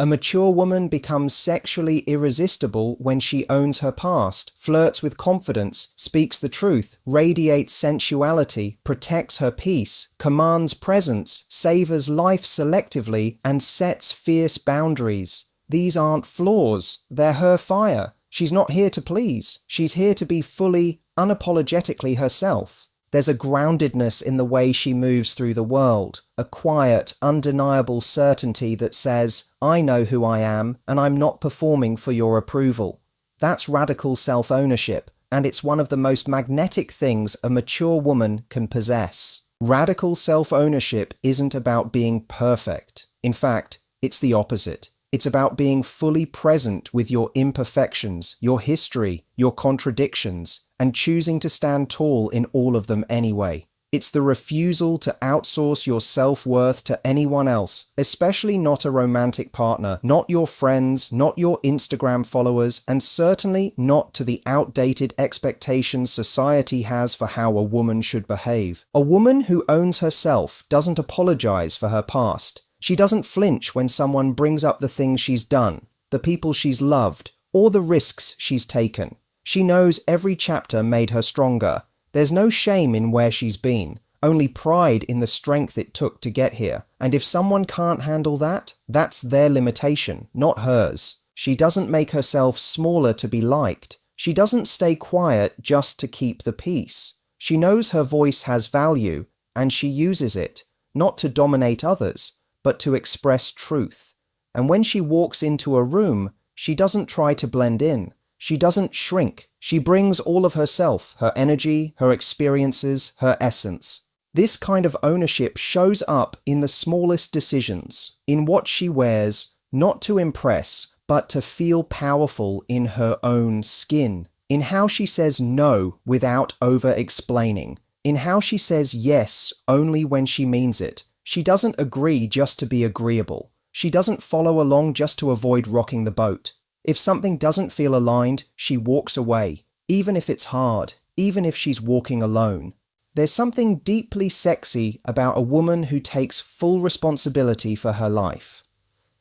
A mature woman becomes sexually irresistible when she owns her past, flirts with confidence, speaks the truth, radiates sensuality, protects her peace, commands presence, savors life selectively, and sets fierce boundaries. These aren't flaws, they're her fire. She's not here to please. She's here to be fully, unapologetically herself. There's a groundedness in the way she moves through the world, a quiet, undeniable certainty that says, I know who I am, and I'm not performing for your approval. That's radical self-ownership, and it's one of the most magnetic things a mature woman can possess. Radical self-ownership isn't about being perfect. In fact, it's the opposite. It's about being fully present with your imperfections, your history, your contradictions, and choosing to stand tall in all of them anyway. It's the refusal to outsource your self-worth to anyone else, especially not a romantic partner, not your friends, not your Instagram followers, and certainly not to the outdated expectations society has for how a woman should behave. A woman who owns herself doesn't apologize for her past. She doesn't flinch when someone brings up the things she's done, the people she's loved, or the risks she's taken. She knows every chapter made her stronger. There's no shame in where she's been, only pride in the strength it took to get here. And if someone can't handle that, that's their limitation, not hers. She doesn't make herself smaller to be liked. She doesn't stay quiet just to keep the peace. She knows her voice has value, and she uses it, not to dominate others, but to express truth. And when she walks into a room, she doesn't try to blend in. She doesn't shrink. She brings all of herself, her energy, her experiences, her essence. This kind of ownership shows up in the smallest decisions, in what she wears, not to impress, but to feel powerful in her own skin, in how she says no without over-explaining, in how she says yes only when she means it. She doesn't agree just to be agreeable. She doesn't follow along just to avoid rocking the boat. If something doesn't feel aligned, she walks away, even if it's hard, even if she's walking alone. There's something deeply sexy about a woman who takes full responsibility for her life.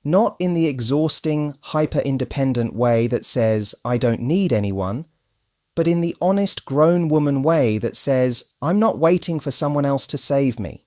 Not in the exhausting, hyper-independent way that says, I don't need anyone, but in the honest, grown woman way that says, I'm not waiting for someone else to save me.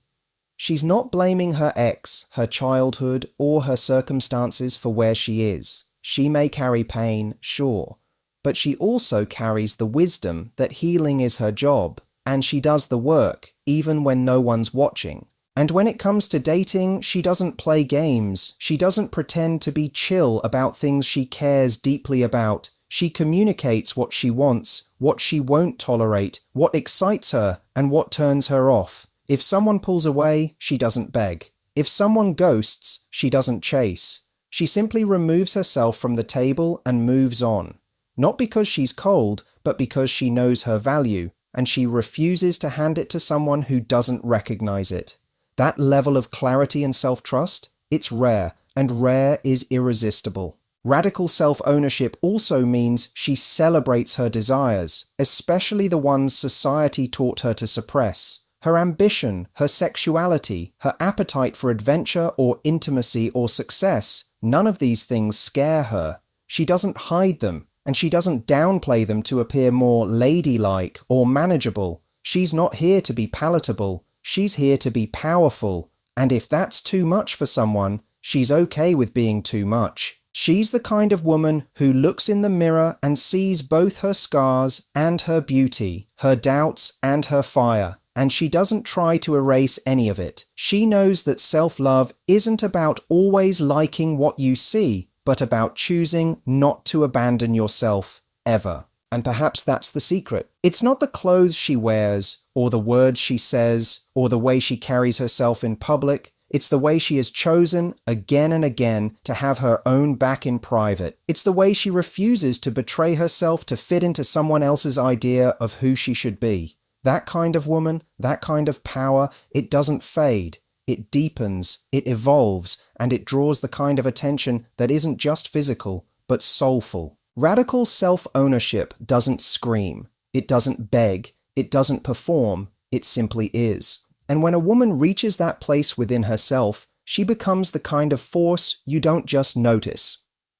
She's not blaming her ex, her childhood, or her circumstances for where she is. She may carry pain, sure, but she also carries the wisdom that healing is her job, and she does the work, even when no one's watching. And when it comes to dating, she doesn't play games. She doesn't pretend to be chill about things she cares deeply about. She communicates what she wants, what she won't tolerate, what excites her, and what turns her off. If someone pulls away, she doesn't beg. If someone ghosts, she doesn't chase. She simply removes herself from the table and moves on. Not because she's cold, but because she knows her value, and she refuses to hand it to someone who doesn't recognize it. That level of clarity and self-trust, it's rare, and rare is irresistible. Radical self-ownership also means she celebrates her desires, especially the ones society taught her to suppress. Her ambition, her sexuality, her appetite for adventure or intimacy or success, none of these things scare her. She doesn't hide them, and she doesn't downplay them to appear more ladylike or manageable. She's not here to be palatable, she's here to be powerful. And if that's too much for someone, she's okay with being too much. She's the kind of woman who looks in the mirror and sees both her scars and her beauty, her doubts and her fire. And she doesn't try to erase any of it. She knows that self-love isn't about always liking what you see, but about choosing not to abandon yourself, ever. And perhaps that's the secret. It's not the clothes she wears, or the words she says, or the way she carries herself in public. It's the way she has chosen, again and again, to have her own back in private. It's the way she refuses to betray herself to fit into someone else's idea of who she should be. That kind of woman, that kind of power, it doesn't fade. It deepens, it evolves, and it draws the kind of attention that isn't just physical, but soulful. Radical self-ownership doesn't scream. It doesn't beg. It doesn't perform. It simply is. And when a woman reaches that place within herself, she becomes the kind of force you don't just notice,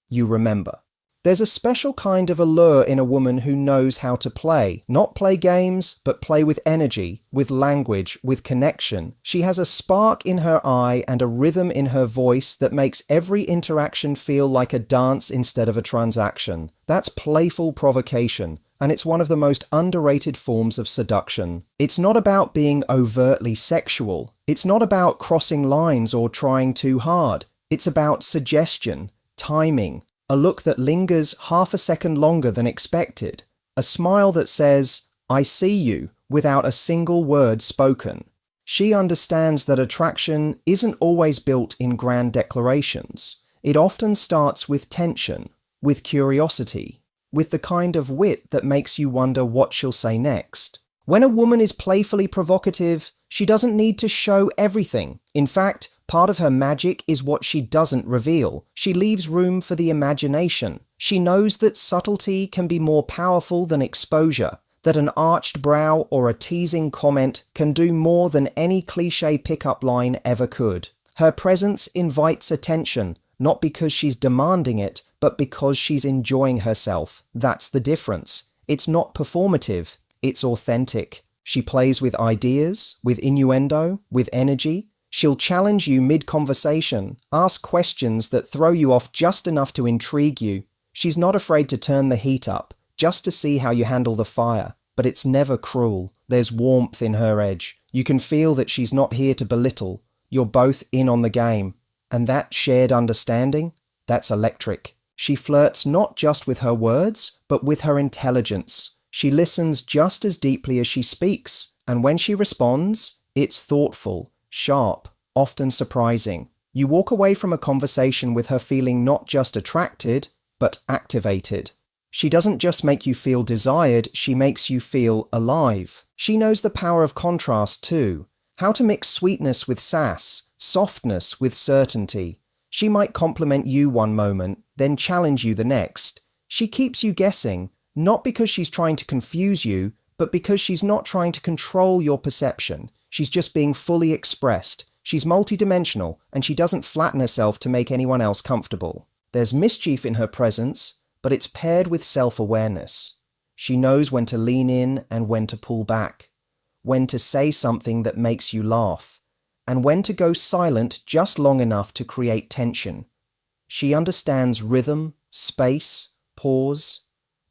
you remember. There's a special kind of allure in a woman who knows how to play. Not play games, but play with energy, with language, with connection. She has a spark in her eye and a rhythm in her voice that makes every interaction feel like a dance instead of a transaction. That's playful provocation, and it's one of the most underrated forms of seduction. It's not about being overtly sexual. It's not about crossing lines or trying too hard. It's about suggestion, timing, a look that lingers half a second longer than expected, a smile that says, "I see you," without a single word spoken. She understands that attraction isn't always built in grand declarations. It often starts with tension, with curiosity, with the kind of wit that makes you wonder what she'll say next. When a woman is playfully provocative, she doesn't need to show everything. In fact, part of her magic is what she doesn't reveal. She leaves room for the imagination. She knows that subtlety can be more powerful than exposure, that an arched brow or a teasing comment can do more than any cliché pickup line ever could. Her presence invites attention, not because she's demanding it, but because she's enjoying herself. That's the difference. It's not performative, it's authentic. She plays with ideas, with innuendo, with energy. She'll challenge you mid-conversation, ask questions that throw you off just enough to intrigue you. She's not afraid to turn the heat up, just to see how you handle the fire. But it's never cruel. There's warmth in her edge. You can feel that she's not here to belittle. You're both in on the game. And that shared understanding, that's electric. She flirts not just with her words, but with her intelligence. She listens just as deeply as she speaks. And when she responds, it's thoughtful, sharp, often surprising. You walk away from a conversation with her feeling not just attracted, but activated. She doesn't just make you feel desired, she makes you feel alive. She knows the power of contrast too. How to mix sweetness with sass, softness with certainty. She might compliment you one moment, then challenge you the next. She keeps you guessing, not because she's trying to confuse you, but because she's not trying to control your perception. She's just being fully expressed. She's multidimensional, and she doesn't flatten herself to make anyone else comfortable. There's mischief in her presence, but it's paired with self-awareness. She knows when to lean in and when to pull back, when to say something that makes you laugh, and when to go silent just long enough to create tension. She understands rhythm, space, pause.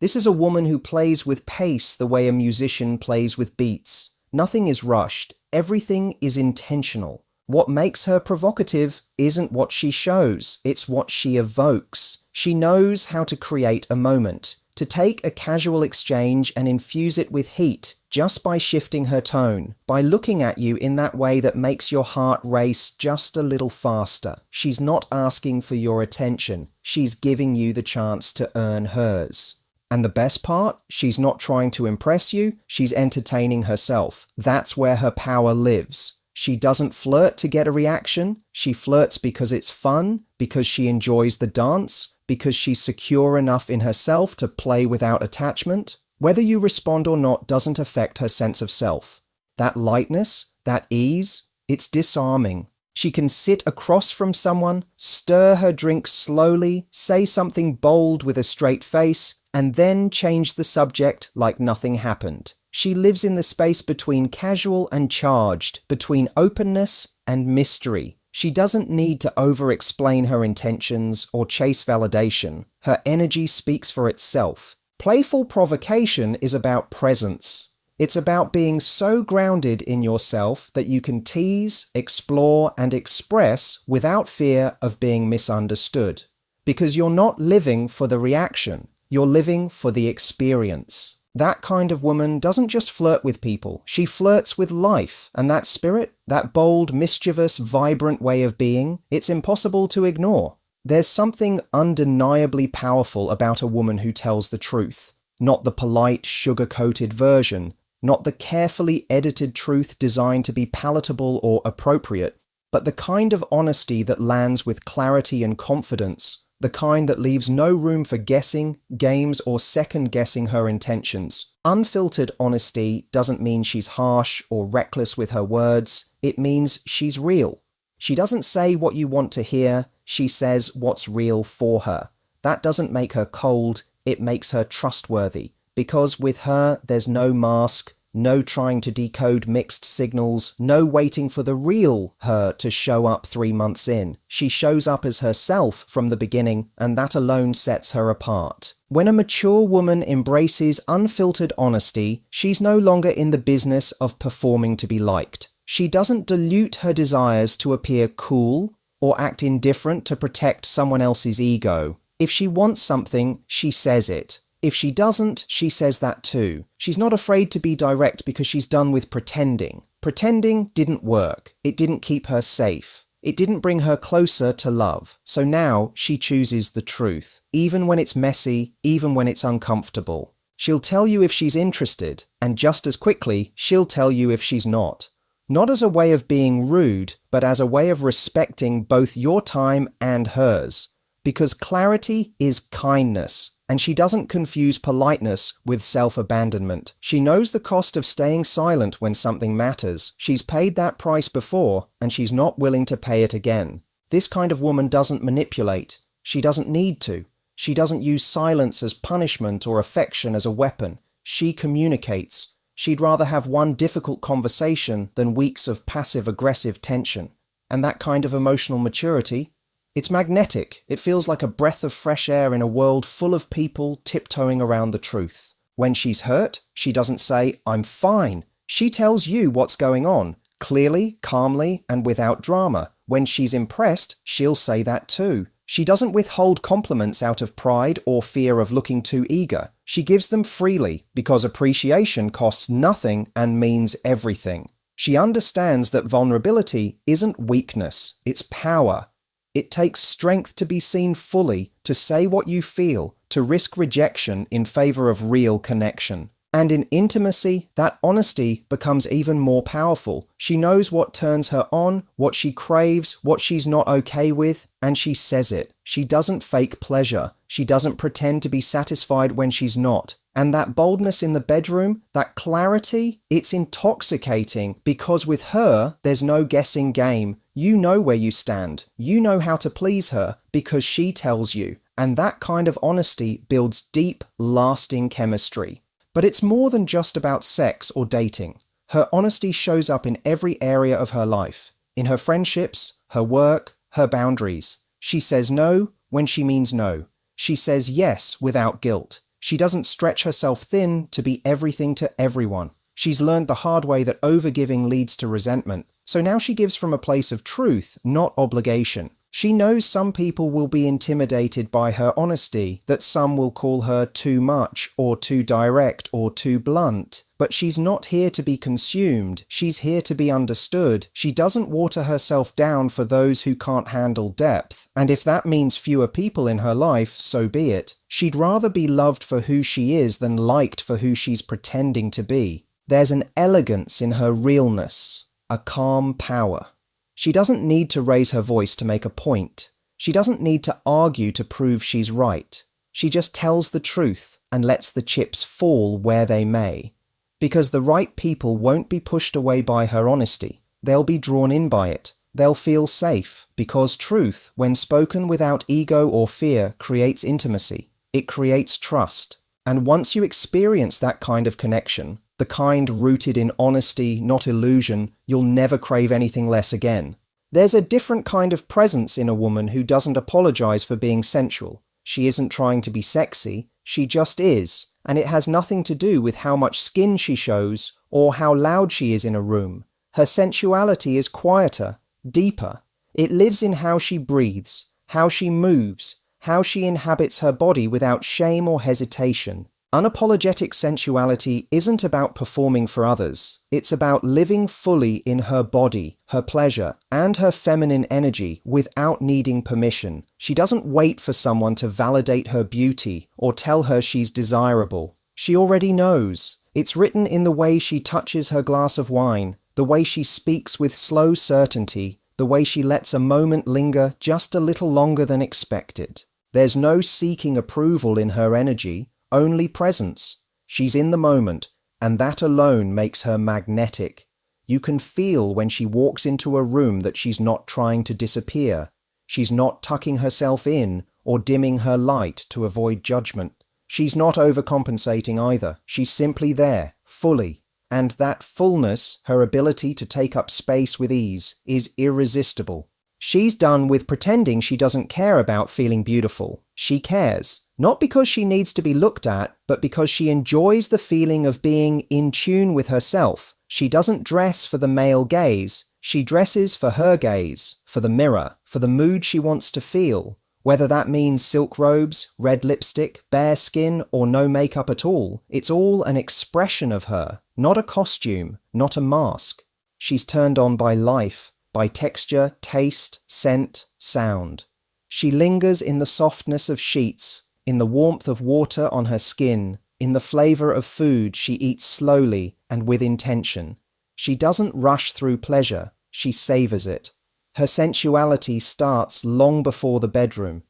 This is a woman who plays with pace the way a musician plays with beats. Nothing is rushed. Everything is intentional. What makes her provocative isn't what she shows, it's what she evokes. She knows how to create a moment, to take a casual exchange and infuse it with heat just by shifting her tone, by looking at you in that way that makes your heart race just a little faster. She's not asking for your attention, she's giving you the chance to earn hers. And the best part, she's not trying to impress you, she's entertaining herself. That's where her power lives. She doesn't flirt to get a reaction, she flirts because it's fun, because she enjoys the dance, because she's secure enough in herself to play without attachment. Whether you respond or not doesn't affect her sense of self. That lightness, that ease, it's disarming. She can sit across from someone, stir her drink slowly, say something bold with a straight face, and then change the subject like nothing happened. She lives in the space between casual and charged, between openness and mystery. She doesn't need to over-explain her intentions or chase validation. Her energy speaks for itself. Playful provocation is about presence. It's about being so grounded in yourself that you can tease, explore, and express without fear of being misunderstood. Because you're not living for the reaction. You're living for the experience. That kind of woman doesn't just flirt with people, she flirts with life, and that spirit, that bold, mischievous, vibrant way of being, it's impossible to ignore. There's something undeniably powerful about a woman who tells the truth, not the polite, sugar-coated version, not the carefully edited truth designed to be palatable or appropriate, but the kind of honesty that lands with clarity and confidence, the kind that leaves no room for guessing, games, or second-guessing her intentions. Unfiltered honesty doesn't mean she's harsh or reckless with her words, it means she's real. She doesn't say what you want to hear, she says what's real for her. That doesn't make her cold, it makes her trustworthy. Because with her, there's no mask, no trying to decode mixed signals, no waiting for the real her to show up 3 months in. She shows up as herself from the beginning, and that alone sets her apart. When a mature woman embraces unfiltered honesty, she's no longer in the business of performing to be liked. She doesn't dilute her desires to appear cool or act indifferent to protect someone else's ego. If she wants something, she says it. If she doesn't, she says that too. She's not afraid to be direct because she's done with pretending. Pretending didn't work. It didn't keep her safe. It didn't bring her closer to love. So now she chooses the truth, even when it's messy, even when it's uncomfortable. She'll tell you if she's interested, and just as quickly, she'll tell you if she's not. Not as a way of being rude, but as a way of respecting both your time and hers. Because clarity is kindness. And she doesn't confuse politeness with self-abandonment. She knows the cost of staying silent when something matters. She's paid that price before, and she's not willing to pay it again. This kind of woman doesn't manipulate. She doesn't need to. She doesn't use silence as punishment or affection as a weapon. She communicates. She'd rather have one difficult conversation than weeks of passive-aggressive tension. And that kind of emotional maturity, it's magnetic. It feels like a breath of fresh air in a world full of people tiptoeing around the truth. When she's hurt, she doesn't say, "I'm fine." She tells you what's going on, clearly, calmly, and without drama. When she's impressed, she'll say that too. She doesn't withhold compliments out of pride or fear of looking too eager. She gives them freely because appreciation costs nothing and means everything. She understands that vulnerability isn't weakness, it's power. It takes strength to be seen fully, to say what you feel, to risk rejection in favor of real connection. And in intimacy, that honesty becomes even more powerful. She knows what turns her on, what she craves, what she's not okay with, and she says it. She doesn't fake pleasure. She doesn't pretend to be satisfied when she's not. And that boldness in the bedroom, that clarity, it's intoxicating because with her, there's no guessing game. You know where you stand. You know how to please her because she tells you. And that kind of honesty builds deep, lasting chemistry. But it's more than just about sex or dating. Her honesty shows up in every area of her life. In her friendships, her work, her boundaries. She says no when she means no. She says yes without guilt. She doesn't stretch herself thin to be everything to everyone. She's learned the hard way that overgiving leads to resentment. So now she gives from a place of truth, not obligation. She knows some people will be intimidated by her honesty, that some will call her too much, or too direct, or too blunt. But she's not here to be consumed. She's here to be understood. She doesn't water herself down for those who can't handle depth. And if that means fewer people in her life, so be it. She'd rather be loved for who she is than liked for who she's pretending to be. There's an elegance in her realness, a calm power. She doesn't need to raise her voice to make a point. She doesn't need to argue to prove she's right. She just tells the truth and lets the chips fall where they may. Because the right people won't be pushed away by her honesty. They'll be drawn in by it. They'll feel safe, because truth, when spoken without ego or fear, creates intimacy. It creates trust. And once you experience that kind of connection, the kind rooted in honesty, not illusion, you'll never crave anything less again. There's a different kind of presence in a woman who doesn't apologize for being sensual. She isn't trying to be sexy, she just is, and it has nothing to do with how much skin she shows or how loud she is in a room. Her sensuality is quieter, deeper. It lives in how she breathes, how she moves, how she inhabits her body without shame or hesitation. Unapologetic sensuality isn't about performing for others. It's about living fully in her body, her pleasure, and her feminine energy without needing permission. She doesn't wait for someone to validate her beauty or tell her she's desirable. She already knows. It's written in the way she touches her glass of wine, the way she speaks with slow certainty, the way she lets a moment linger just a little longer than expected. There's no seeking approval in her energy. Only presence. She's in the moment, and that alone makes her magnetic. You can feel when she walks into a room that she's not trying to disappear. She's not tucking herself in or dimming her light to avoid judgment. She's not overcompensating either. She's simply there, fully. And that fullness, her ability to take up space with ease, is irresistible. She's done with pretending she doesn't care about feeling beautiful. She cares, not because she needs to be looked at, but because she enjoys the feeling of being in tune with herself. She doesn't dress for the male gaze. She dresses for her gaze, for the mirror, for the mood she wants to feel. Whether that means silk robes, red lipstick, bare skin, or no makeup at all, it's all an expression of her, not a costume, not a mask. She's turned on by life, by texture, taste, scent, sound. She lingers in the softness of sheets, in the warmth of water on her skin, in the flavor of food she eats slowly and with intention. She doesn't rush through pleasure, she savors it. Her sensuality starts long before the bedroom.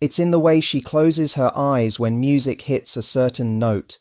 It's in the way she closes her eyes when music hits a certain note,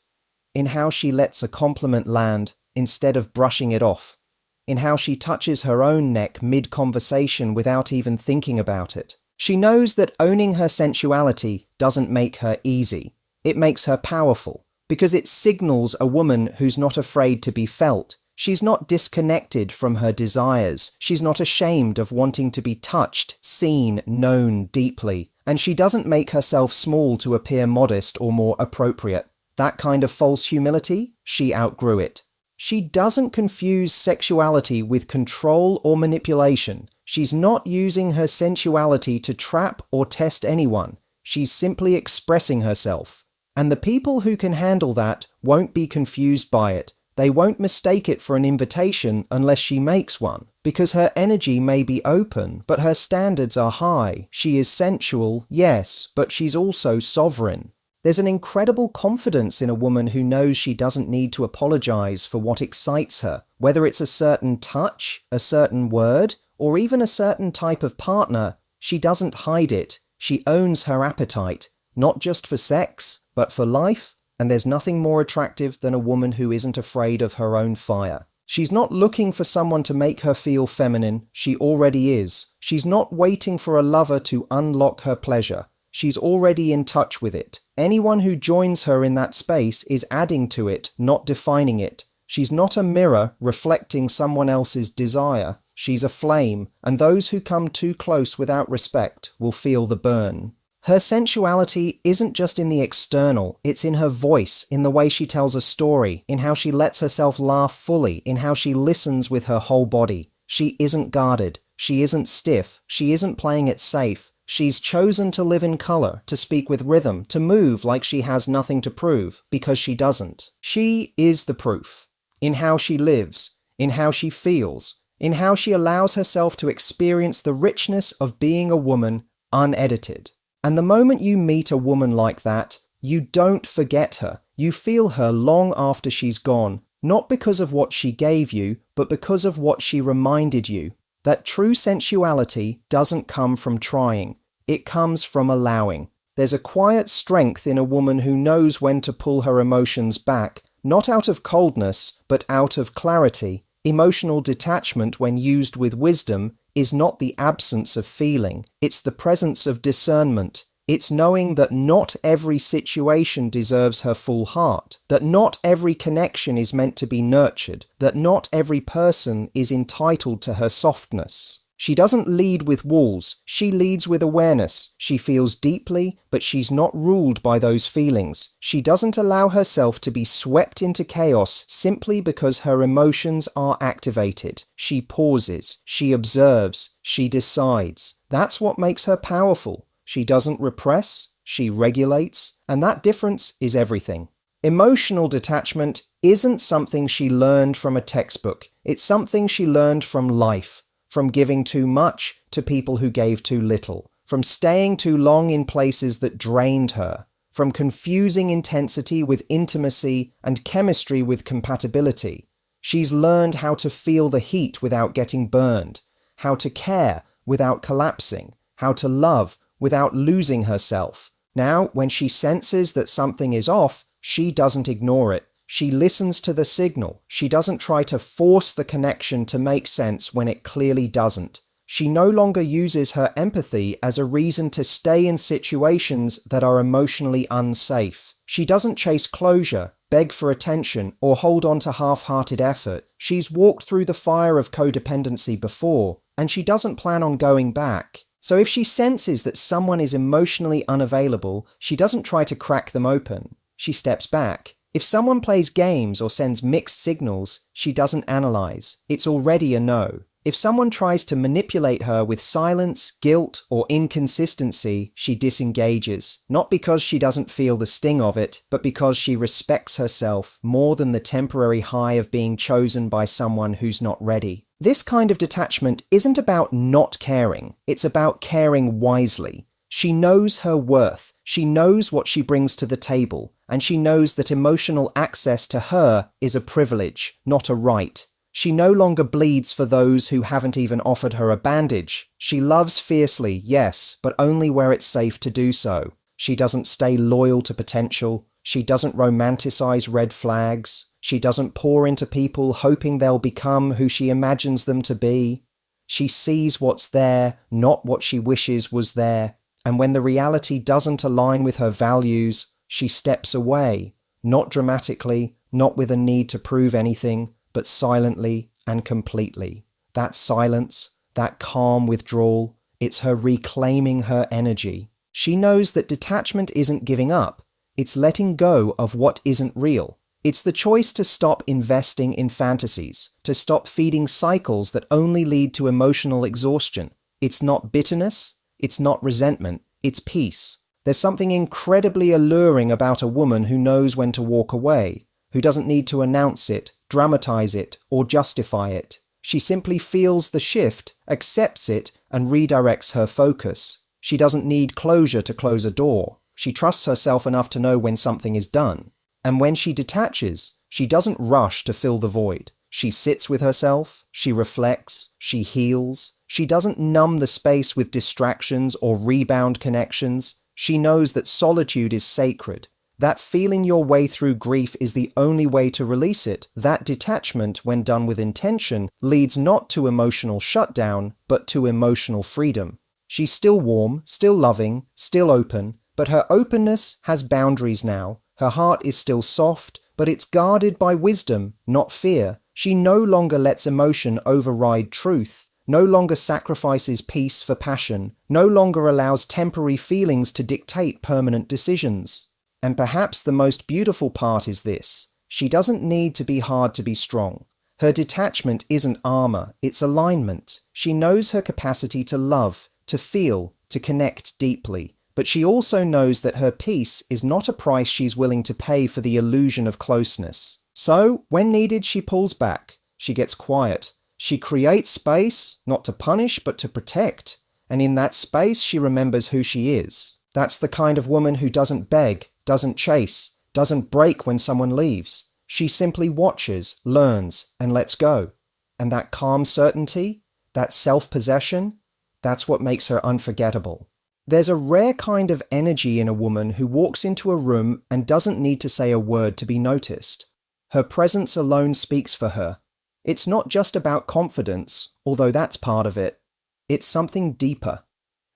in how she lets a compliment land instead of brushing it off, in how she touches her own neck mid-conversation without even thinking about it. She knows that owning her sensuality doesn't make her easy. It makes her powerful, because it signals a woman who's not afraid to be felt. She's not disconnected from her desires. She's not ashamed of wanting to be touched, seen, known deeply. And she doesn't make herself small to appear modest or more appropriate. That kind of false humility, she outgrew it. She doesn't confuse sexuality with control or manipulation. She's not using her sensuality to trap or test anyone. She's simply expressing herself. And the people who can handle that won't be confused by it. They won't mistake it for an invitation unless she makes one, because her energy may be open, but her standards are high. She is sensual, yes, but she's also sovereign. There's an incredible confidence in a woman who knows she doesn't need to apologize for what excites her, whether it's a certain touch, a certain word, or even a certain type of partner. She doesn't hide it. She owns her appetite, not just for sex, but for life. And there's nothing more attractive than a woman who isn't afraid of her own fire. She's not looking for someone to make her feel feminine. She already is. She's not waiting for a lover to unlock her pleasure. She's already in touch with it. Anyone who joins her in that space is adding to it, not defining it. She's not a mirror reflecting someone else's desire. She's a flame, and those who come too close without respect will feel the burn. Her sensuality isn't just in the external, it's in her voice, in the way she tells a story, in how she lets herself laugh fully, in how she listens with her whole body. She isn't guarded, she isn't stiff, she isn't playing it safe. She's chosen to live in color, to speak with rhythm, to move like she has nothing to prove, because she doesn't. She is the proof. In how she lives, in how she feels, in how she allows herself to experience the richness of being a woman unedited. And the moment you meet a woman like that, you don't forget her. You feel her long after she's gone, not because of what she gave you, but because of what she reminded you. That true sensuality doesn't come from trying. It comes from allowing. There's a quiet strength in a woman who knows when to pull her emotions back, not out of coldness, but out of clarity. Emotional detachment, when used with wisdom, is not the absence of feeling, it's the presence of discernment. It's knowing that not every situation deserves her full heart, that not every connection is meant to be nurtured, that not every person is entitled to her softness. She doesn't lead with walls, she leads with awareness. She feels deeply, but she's not ruled by those feelings. She doesn't allow herself to be swept into chaos simply because her emotions are activated. She pauses, she observes, she decides. That's what makes her powerful. She doesn't repress, she regulates, and that difference is everything. Emotional detachment isn't something she learned from a textbook. It's something she learned from life. From giving too much to people who gave too little, from staying too long in places that drained her, from confusing intensity with intimacy and chemistry with compatibility. She's learned how to feel the heat without getting burned, how to care without collapsing, how to love without losing herself. Now, when she senses that something is off, she doesn't ignore it. She listens to the signal. She doesn't try to force the connection to make sense when it clearly doesn't. She no longer uses her empathy as a reason to stay in situations that are emotionally unsafe. She doesn't chase closure, beg for attention, or hold on to half-hearted effort. She's walked through the fire of codependency before, and she doesn't plan on going back. So if she senses that someone is emotionally unavailable, she doesn't try to crack them open. She steps back. If someone plays games or sends mixed signals, she doesn't analyze. It's already a no. If someone tries to manipulate her with silence, guilt, or inconsistency, she disengages. Not because she doesn't feel the sting of it, but because she respects herself more than the temporary high of being chosen by someone who's not ready. This kind of detachment isn't about not caring, it's about caring wisely. She knows her worth, she knows what she brings to the table, and she knows that emotional access to her is a privilege, not a right. She no longer bleeds for those who haven't even offered her a bandage. She loves fiercely, yes, but only where it's safe to do so. She doesn't stay loyal to potential. She doesn't romanticize red flags. She doesn't pour into people hoping they'll become who she imagines them to be. She sees what's there, not what she wishes was there. And when the reality doesn't align with her values, she steps away. Not dramatically, not with a need to prove anything, but silently and completely. That silence, that calm withdrawal, it's her reclaiming her energy. She knows that detachment isn't giving up, it's letting go of what isn't real. It's the choice to stop investing in fantasies, to stop feeding cycles that only lead to emotional exhaustion. It's not bitterness, it's not resentment, it's peace. There's something incredibly alluring about a woman who knows when to walk away, who doesn't need to announce it, dramatize it, or justify it. She simply feels the shift, accepts it, and redirects her focus. She doesn't need closure to close a door. She trusts herself enough to know when something is done. And when she detaches, she doesn't rush to fill the void. She sits with herself, she reflects, she heals. She doesn't numb the space with distractions or rebound connections. She knows that solitude is sacred. That feeling your way through grief is the only way to release it. That detachment, when done with intention, leads not to emotional shutdown, but to emotional freedom. She's still warm, still loving, still open, but her openness has boundaries now. Her heart is still soft, but it's guarded by wisdom, not fear. She no longer lets emotion override truth, no longer sacrifices peace for passion, no longer allows temporary feelings to dictate permanent decisions. And perhaps the most beautiful part is this: she doesn't need to be hard to be strong. Her detachment isn't armor, it's alignment. She knows her capacity to love, to feel, to connect deeply. But she also knows that her peace is not a price she's willing to pay for the illusion of closeness. So, when needed, she pulls back. She gets quiet. She creates space, not to punish, but to protect. And in that space, she remembers who she is. That's the kind of woman who doesn't beg, doesn't chase, doesn't break when someone leaves. She simply watches, learns, and lets go. And that calm certainty, that self-possession, that's what makes her unforgettable. There's a rare kind of energy in a woman who walks into a room and doesn't need to say a word to be noticed. Her presence alone speaks for her. It's not just about confidence, although that's part of it. It's something deeper.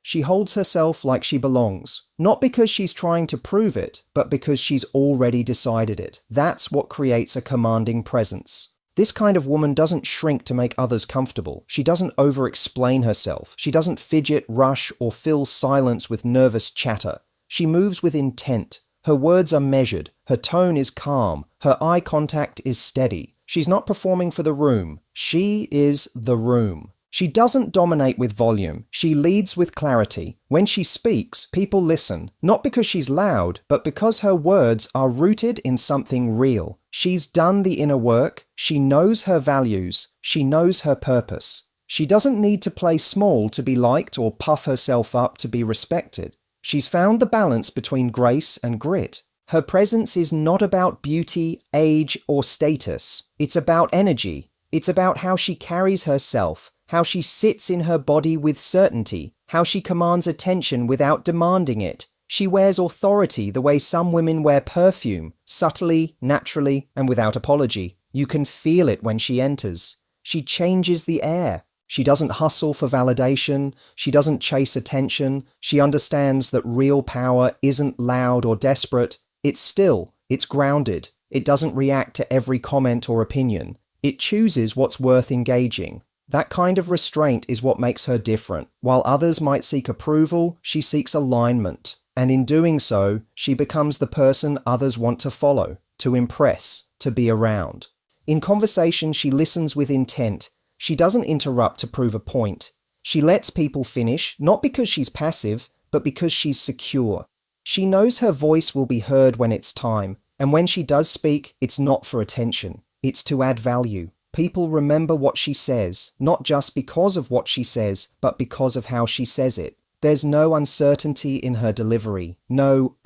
She holds herself like she belongs, not because she's trying to prove it, but because she's already decided it. That's what creates a commanding presence. This kind of woman doesn't shrink to make others comfortable. She doesn't over-explain herself. She doesn't fidget, rush, or fill silence with nervous chatter. She moves with intent. Her words are measured. Her tone is calm. Her eye contact is steady. She's not performing for the room. She is the room. She doesn't dominate with volume. She leads with clarity. When she speaks, people listen, not because she's loud, but because her words are rooted in something real. She's done the inner work. She knows her values. She knows her purpose. She doesn't need to play small to be liked or puff herself up to be respected. She's found the balance between grace and grit. Her presence is not about beauty, age, or status. It's about energy. It's about how she carries herself, how she sits in her body with certainty, how she commands attention without demanding it. She wears authority the way some women wear perfume, subtly, naturally, and without apology. You can feel it when she enters. She changes the air. She doesn't hustle for validation. She doesn't chase attention. She understands that real power isn't loud or desperate. It's still. It's grounded. It doesn't react to every comment or opinion. It chooses what's worth engaging. That kind of restraint is what makes her different. While others might seek approval, she seeks alignment. And in doing so, she becomes the person others want to follow, to impress, to be around. In conversation, she listens with intent. She doesn't interrupt to prove a point. She lets people finish, not because she's passive, but because she's secure. She knows her voice will be heard when it's time, and when she does speak, it's not for attention. It's to add value. People remember what she says, not just because of what she says, but because of how she says it. There's no uncertainty in her delivery, no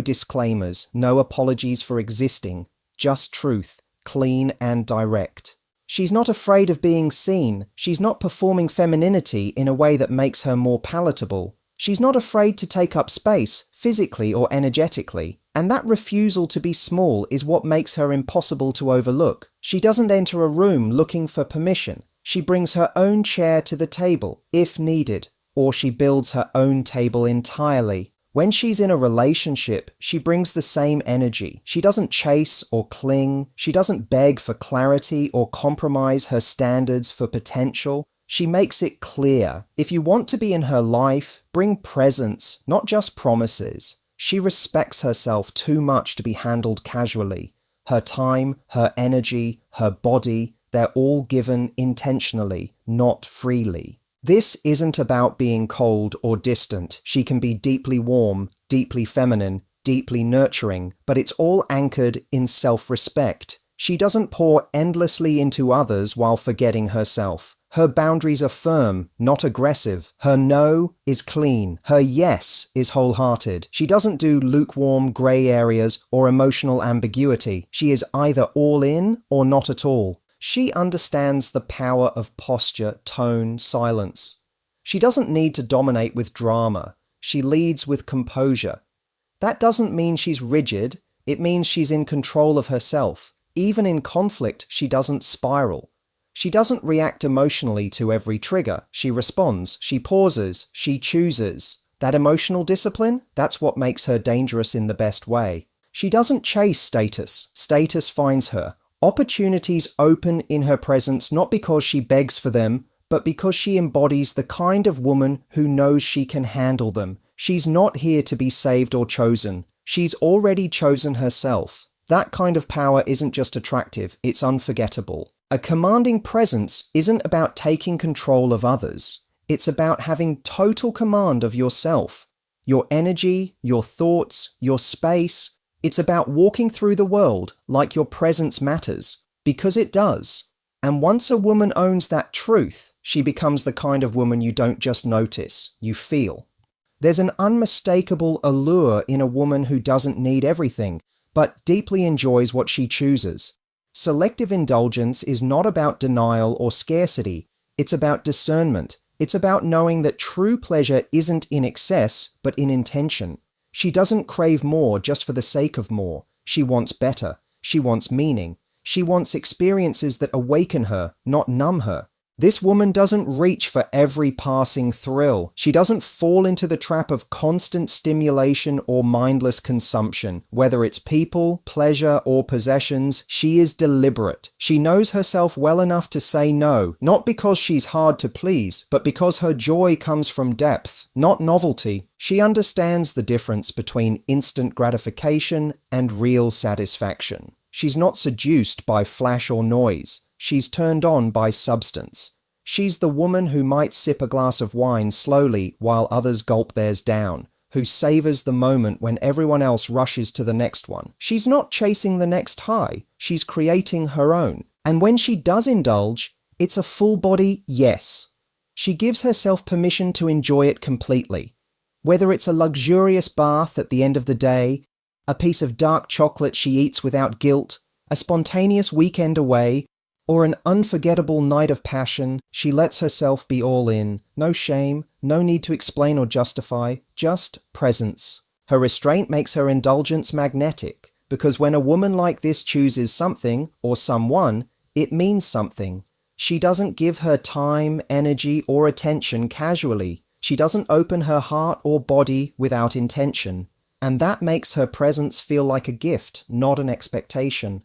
disclaimers, no apologies for existing, just truth, clean and direct. She's not afraid of being seen. She's not performing femininity in a way that makes her more palatable. She's not afraid to take up space, physically or energetically. And that refusal to be small is what makes her impossible to overlook. She doesn't enter a room looking for permission. She brings her own chair to the table, if needed, or she builds her own table entirely. When she's in a relationship, she brings the same energy. She doesn't chase or cling. She doesn't beg for clarity or compromise her standards for potential. She makes it clear. If you want to be in her life, bring presence, not just promises. She respects herself too much to be handled casually. Her time, her energy, her body, they're all given intentionally, not freely. This isn't about being cold or distant. She can be deeply warm, deeply feminine, deeply nurturing, but it's all anchored in self-respect. She doesn't pour endlessly into others while forgetting herself. Her boundaries are firm, not aggressive. Her no is clean. Her yes is wholehearted. She doesn't do lukewarm grey areas or emotional ambiguity. She is either all in or not at all. She understands the power of posture, tone, silence. She doesn't need to dominate with drama. She leads with composure. That doesn't mean she's rigid. It means she's in control of herself. Even in conflict, she doesn't spiral. She doesn't react emotionally to every trigger. She responds, she pauses, she chooses. That emotional discipline, that's what makes her dangerous in the best way. She doesn't chase status. Status finds her. Opportunities open in her presence not because she begs for them, but because she embodies the kind of woman who knows she can handle them. She's not here to be saved or chosen. She's already chosen herself. That kind of power isn't just attractive, it's unforgettable. A commanding presence isn't about taking control of others. It's about having total command of yourself, your energy, your thoughts, your space. It's about walking through the world like your presence matters, because it does. And once a woman owns that truth, she becomes the kind of woman you don't just notice, you feel. There's an unmistakable allure in a woman who doesn't need everything, but deeply enjoys what she chooses. Selective indulgence is not about denial or scarcity. It's about discernment. It's about knowing that true pleasure isn't in excess, but in intention. She doesn't crave more just for the sake of more. She wants better. She wants meaning. She wants experiences that awaken her, not numb her. This woman doesn't reach for every passing thrill. She doesn't fall into the trap of constant stimulation or mindless consumption. Whether it's people, pleasure, or possessions, she is deliberate. She knows herself well enough to say no, not because she's hard to please, but because her joy comes from depth, not novelty. She understands the difference between instant gratification and real satisfaction. She's not seduced by flash or noise. She's turned on by substance. She's the woman who might sip a glass of wine slowly while others gulp theirs down, who savors the moment when everyone else rushes to the next one. She's not chasing the next high. She's creating her own. And when she does indulge, it's a full-body yes. She gives herself permission to enjoy it completely. Whether it's a luxurious bath at the end of the day, a piece of dark chocolate she eats without guilt, a spontaneous weekend away, Or an unforgettable night of passion, she lets herself be all in. No shame, no need to explain or justify, just presence. Her restraint makes her indulgence magnetic, because when a woman like this chooses something, or someone, it means something. She doesn't give her time, energy, or attention casually. She doesn't open her heart or body without intention. And that makes her presence feel like a gift, not an expectation.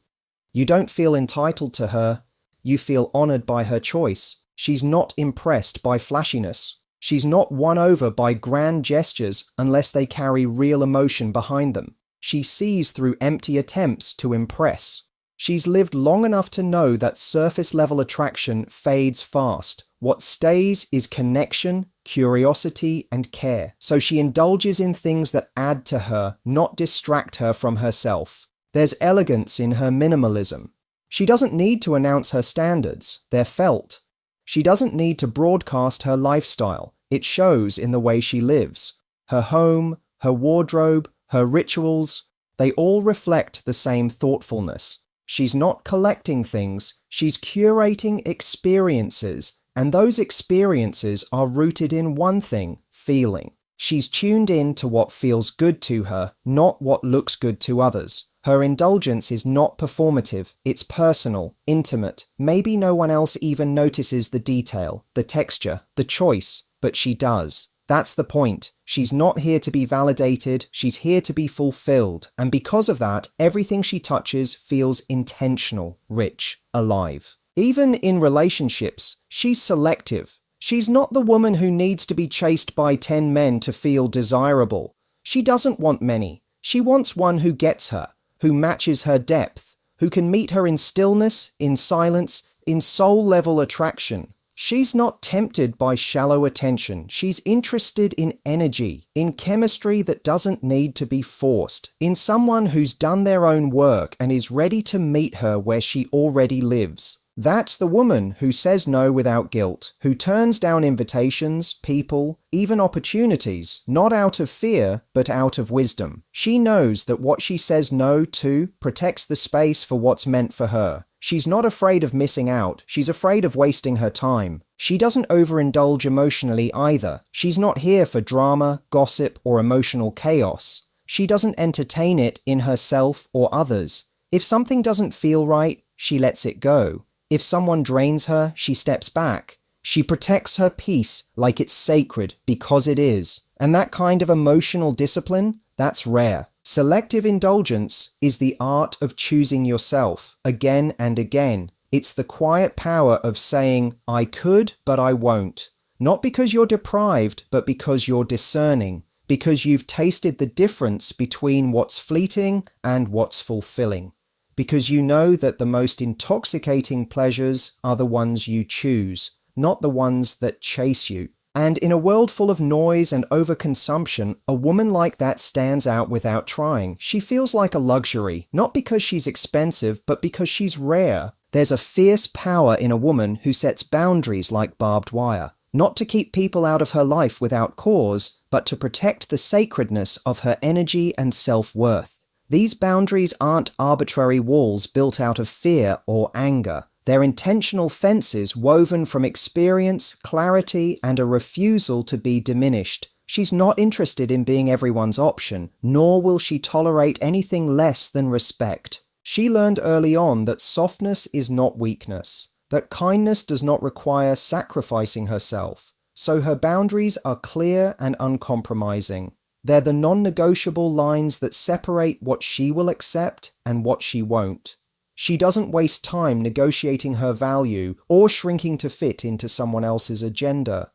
You don't feel entitled to her. You feel honored by her choice. She's not impressed by flashiness. She's not won over by grand gestures unless they carry real emotion behind them. She sees through empty attempts to impress. She's lived long enough to know that surface-level attraction fades fast. What stays is connection, curiosity, and care. So she indulges in things that add to her, not distract her from herself. There's elegance in her minimalism. She doesn't need to announce her standards. They're felt. She doesn't need to broadcast her lifestyle. It shows in the way she lives. Her home, her wardrobe, her rituals, they all reflect the same thoughtfulness. She's not collecting things, she's curating experiences, and those experiences are rooted in one thing, feeling. She's tuned in to what feels good to her, not what looks good to others. Her indulgence is not performative, it's personal, intimate. Maybe no one else even notices the detail, the texture, the choice, but she does. That's the point. She's not here to be validated, she's here to be fulfilled. And because of that, everything she touches feels intentional, rich, alive. Even in relationships, she's selective. She's not the woman who needs to be chased by 10 men to feel desirable. She doesn't want many. She wants one who gets her, who matches her depth, who can meet her in stillness, in silence, in soul-level attraction. She's not tempted by shallow attention. She's interested in energy, in chemistry that doesn't need to be forced, in someone who's done their own work and is ready to meet her where she already lives. That's the woman who says no without guilt, who turns down invitations, people, even opportunities, not out of fear, but out of wisdom. She knows that what she says no to protects the space for what's meant for her. She's not afraid of missing out, she's afraid of wasting her time. She doesn't overindulge emotionally either. She's not here for drama, gossip, or emotional chaos. She doesn't entertain it in herself or others. If something doesn't feel right, she lets it go. If someone drains her, she steps back. She protects her peace like it's sacred because it is. And that kind of emotional discipline, that's rare. Selective indulgence is the art of choosing yourself again and again. It's the quiet power of saying, I could, but I won't. Not because you're deprived, but because you're discerning. Because you've tasted the difference between what's fleeting and what's fulfilling. Because you know that the most intoxicating pleasures are the ones you choose, not the ones that chase you. And in a world full of noise and overconsumption, a woman like that stands out without trying. She feels like a luxury, not because she's expensive, but because she's rare. There's a fierce power in a woman who sets boundaries like barbed wire, not to keep people out of her life without cause, but to protect the sacredness of her energy and self-worth. These boundaries aren't arbitrary walls built out of fear or anger. They're intentional fences woven from experience, clarity, and a refusal to be diminished. She's not interested in being everyone's option, nor will she tolerate anything less than respect. She learned early on that softness is not weakness, that kindness does not require sacrificing herself. So her boundaries are clear and uncompromising. They're the non-negotiable lines that separate what she will accept and what she won't. She doesn't waste time negotiating her value or shrinking to fit into someone else's agenda.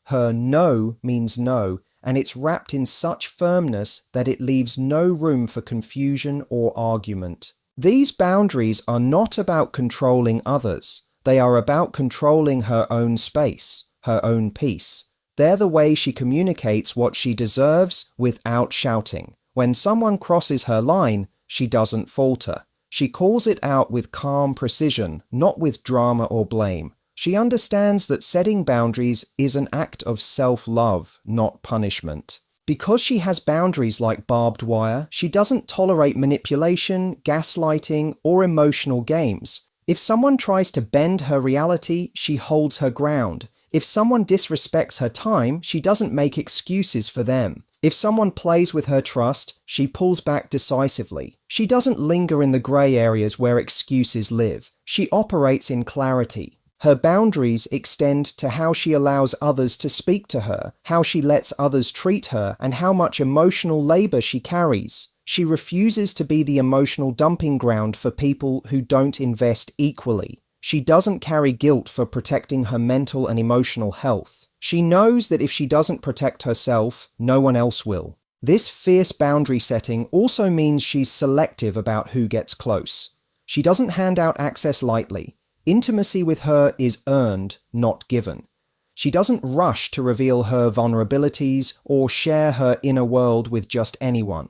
Her no means no, and it's wrapped in such firmness that it leaves no room for confusion or argument. These boundaries are not about controlling others. They are about controlling her own space, her own peace. They're the way she communicates what she deserves without shouting. When someone crosses her line, she doesn't falter. She calls it out with calm precision, not with drama or blame. She understands that setting boundaries is an act of self-love, not punishment. Because she has boundaries like barbed wire, she doesn't tolerate manipulation, gaslighting, or emotional games. If someone tries to bend her reality, she holds her ground. If someone disrespects her time, she doesn't make excuses for them. If someone plays with her trust, she pulls back decisively. She doesn't linger in the grey areas where excuses live. She operates in clarity. Her boundaries extend to how she allows others to speak to her, how she lets others treat her, and how much emotional labour she carries. She refuses to be the emotional dumping ground for people who don't invest equally. She doesn't carry guilt for protecting her mental and emotional health. She knows that if she doesn't protect herself, no one else will. This fierce boundary setting also means she's selective about who gets close. She doesn't hand out access lightly. Intimacy with her is earned, not given. She doesn't rush to reveal her vulnerabilities or share her inner world with just anyone.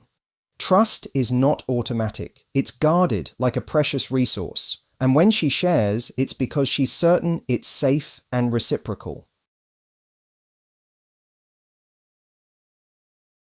Trust is not automatic. It's guarded like a precious resource. And when she shares, it's because she's certain it's safe and reciprocal.